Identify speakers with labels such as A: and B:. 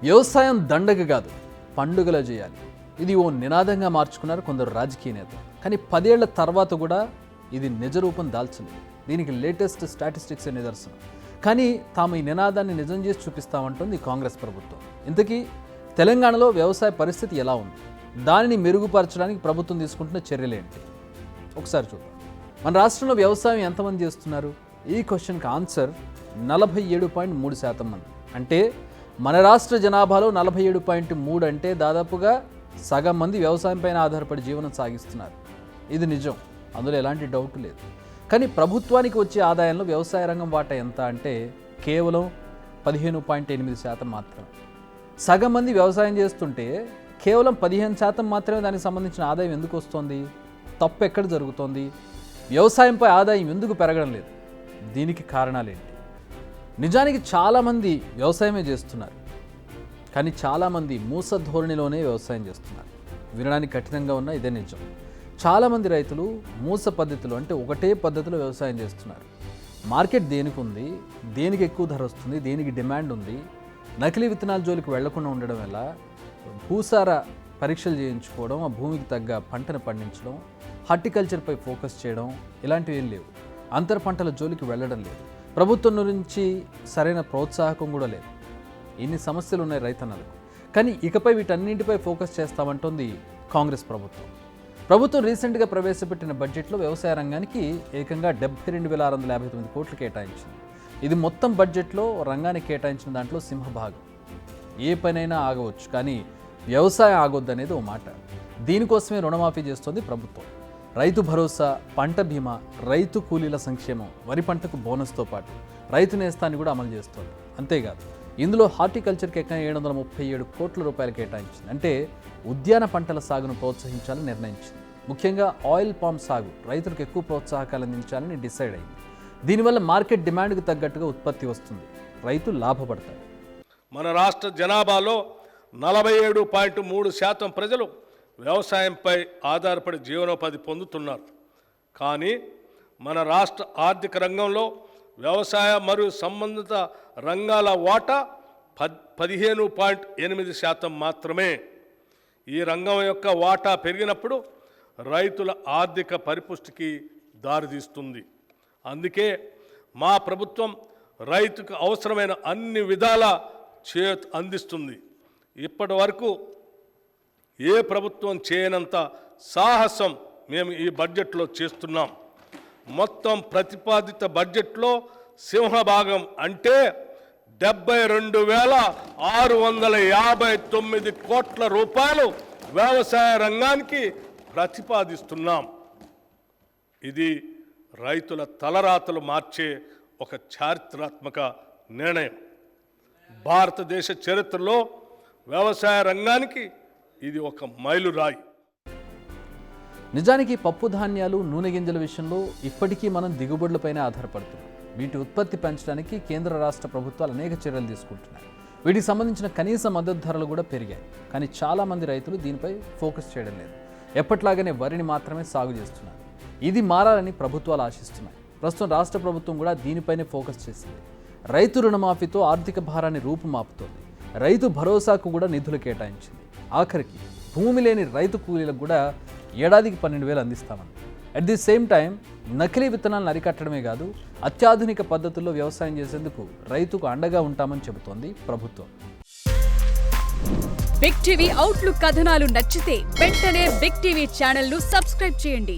A: వ్యవసాయం దండగ కాదు, పండుగలా చేయాలి. ఇది ఓ నినాదంగా మార్చుకున్నారు కొందరు రాజకీయ నేతలు. కానీ 10 ఏళ్ల తర్వాత కూడా ఇది నిజరూపం దాల్చలేదు. దీనికి లేటెస్ట్ స్టాటిస్టిక్స్ నిదర్శనం. కానీ తాము ఈ నినాదాన్ని నిజం చేసి చూపిస్తామంటుంది కాంగ్రెస్ ప్రభుత్వం. ఇంతకీ తెలంగాణలో వ్యవసాయ పరిస్థితి ఎలా ఉంది, దానిని మెరుగుపరచడానికి ప్రభుత్వం తీసుకుంటున్న చర్యలేంటి ఒకసారి చూద్దాం. మన రాష్ట్రంలో వ్యవసాయం ఎంతమంది చేస్తున్నారు? ఈ క్వశ్చన్కి ఆన్సర్ 47.3% మంది. అంటే మన రాష్ట్ర జనాభాలో 47.3 అంటే దాదాపుగా సగం మంది వ్యవసాయం పైన ఆధారపడి జీవనం సాగిస్తున్నారు. ఇది నిజం, అందులో ఎలాంటి డౌట్ లేదు. కానీ ప్రభుత్వానికి వచ్చే ఆదాయంలో వ్యవసాయ రంగం వాటా ఎంత అంటే కేవలం 15.8% మాత్రమే. సగం మంది వ్యవసాయం చేస్తుంటే కేవలం 15% మాత్రమే దానికి సంబంధించిన ఆదాయం ఎందుకు వస్తుంది? తప్పు ఎక్కడ జరుగుతోంది? వ్యవసాయంపై ఆదాయం ఎందుకు పెరగడం లేదు? దీనికి కారణాలేంటి? నిజానికి చాలామంది వ్యవసాయమే చేస్తున్నారు, కానీ చాలామంది మూస ధోరణిలోనే వ్యవసాయం చేస్తున్నారు. వినడానికి కఠినంగా ఉన్న ఇదే నిజం. చాలామంది రైతులు మూస పద్ధతిలో, అంటే ఒకటే పద్ధతిలో వ్యవసాయం చేస్తున్నారు. మార్కెట్ దేనికి ఉంది, దేనికి ఎక్కువ ధర వస్తుంది, దేనికి డిమాండ్ ఉంది, నకిలీ విత్తనాల జోలికి వెళ్లకుండా ఉండడం వల్ల భూసార పరీక్షలు చేయించుకోవడం, ఆ భూమికి తగ్గ పంటను పండించడం, హార్టికల్చర్పై ఫోకస్ చేయడం, ఇలాంటివి ఏం లేవు. అంతర పంటల జోలికి వెళ్ళడం లేదు. ప్రభుత్వం నుంచి సరైన ప్రోత్సాహకం కూడా లేదు. ఇన్ని సమస్యలు ఉన్నాయి రైతన్నలకు. కానీ ఇకపై వీటన్నింటిపై ఫోకస్ చేస్తామంటోంది కాంగ్రెస్ ప్రభుత్వం. ప్రభుత్వం రీసెంట్గా ప్రవేశపెట్టిన బడ్జెట్లో వ్యవసాయ రంగానికి ఏకంగా 72,659 కోట్లు కేటాయించింది. ఇది మొత్తం బడ్జెట్లో రంగానికి కేటాయించిన దాంట్లో సింహభాగం. ఏ పనైనా ఆగవచ్చు, కానీ వ్యవసాయం ఆగొద్దనేది ఓ మాట. దీనికోసమే రుణమాఫీ చేస్తోంది ప్రభుత్వం. రైతు భరోసా, పంట బీమా, రైతు కూలీల సంక్షేమం, వరి పంటకు బోనస్తో పాటు రైతు నేస్తాన్ని కూడా అమలు చేస్తోంది. అంతేకాదు ఇందులో హార్టికల్చర్కి ఏకంగా 737 కోట్ల రూపాయలు కేటాయించింది. అంటే ఉద్యాన పంటల సాగును ప్రోత్సహించాలని నిర్ణయించింది. ముఖ్యంగా ఆయిల్ పామ్ సాగు రైతులకు ఎక్కువ ప్రోత్సాహకాలు అందించాలని డిసైడ్ అయింది. దీనివల్ల మార్కెట్ డిమాండ్కు తగ్గట్టుగా ఉత్పత్తి వస్తుంది, రైతు లాభపడతాడు.
B: మన రాష్ట్ర జనాభాలో 47.3% ప్రజలు వ్యవసాయంపై ఆధారపడి జీవనోపాధి పొందుతున్నారు. కానీ మన రాష్ట్ర ఆర్థిక రంగంలో వ్యవసాయ మరియు సంబంధిత రంగాల వాటా 15.8% మాత్రమే. ఈ రంగం యొక్క వాటా పెరిగినప్పుడు రైతుల ఆర్థిక పరిపుష్టికి దారితీస్తుంది. అందుకే మా ప్రభుత్వం రైతుకు అవసరమైన అన్ని విధాల చేయూత అందిస్తుంది. ఇప్పటి వరకు ఏ ప్రభుత్వం చేయనంత సాహసం మేము ఈ బడ్జెట్లో చేస్తున్నాం. మొత్తం ప్రతిపాదిత బడ్జెట్లో సింహభాగం అంటే 72,659 కోట్ల రూపాయలు వ్యవసాయ రంగానికి ప్రతిపాదిస్తున్నాం. ఇది రైతుల తలరాతలు మార్చే ఒక చారిత్రాత్మక నిర్ణయం. భారతదేశ చరిత్రలో వ్యవసాయ రంగానికి ఇది ఒక మైలురాయి.
A: నిజానికి పప్పు ధాన్యాలు, నూనె గింజల విషయంలో ఇప్పటికీ మనం దిగుబడులపైనే ఆధారపడుతున్నాం. వీటి ఉత్పత్తి పెంచడానికి కేంద్ర రాష్ట్ర ప్రభుత్వాలు అనేక చర్యలు తీసుకుంటున్నాయి. వీటికి సంబంధించిన కనీస మద్దతు ధరలు కూడా పెరిగాయి. కానీ చాలామంది రైతులు దీనిపై ఫోకస్ చేయడం లేదు. ఎప్పట్లాగానే వరిని మాత్రమే సాగు చేస్తున్నారు. ఇది మారాలని ప్రభుత్వాలు ఆశిస్తున్నాయి. ప్రస్తుతం రాష్ట్ర ప్రభుత్వం కూడా దీనిపైనే ఫోకస్ చేసింది. రైతు రుణమాఫీతో ఆర్థిక భారాన్ని రూపుమాపుతోంది. రైతు భరోసాకు కూడా నిధులు కేటాయించింది. ఆఖరికి భూమి లేని రైతు కూలీలకు కూడా ఏడాదికి 12,000 అందిస్తామని. అట్ ది సేమ్ టైం నకిలీ విత్తనాలను అరికట్టడమే కాదు, అత్యాధునిక పద్ధతుల్లో వ్యవసాయం చేసేందుకు రైతుకు అండగా ఉంటామని చెబుతోంది ప్రభుత్వం.
C: బిగ్ టీవీ అవుట్లుక్ కథనాలు నచ్చితే వెంటనే బిగ్ టీవీ ఛానల్ ను సబ్స్క్రైబ్ చేయండి.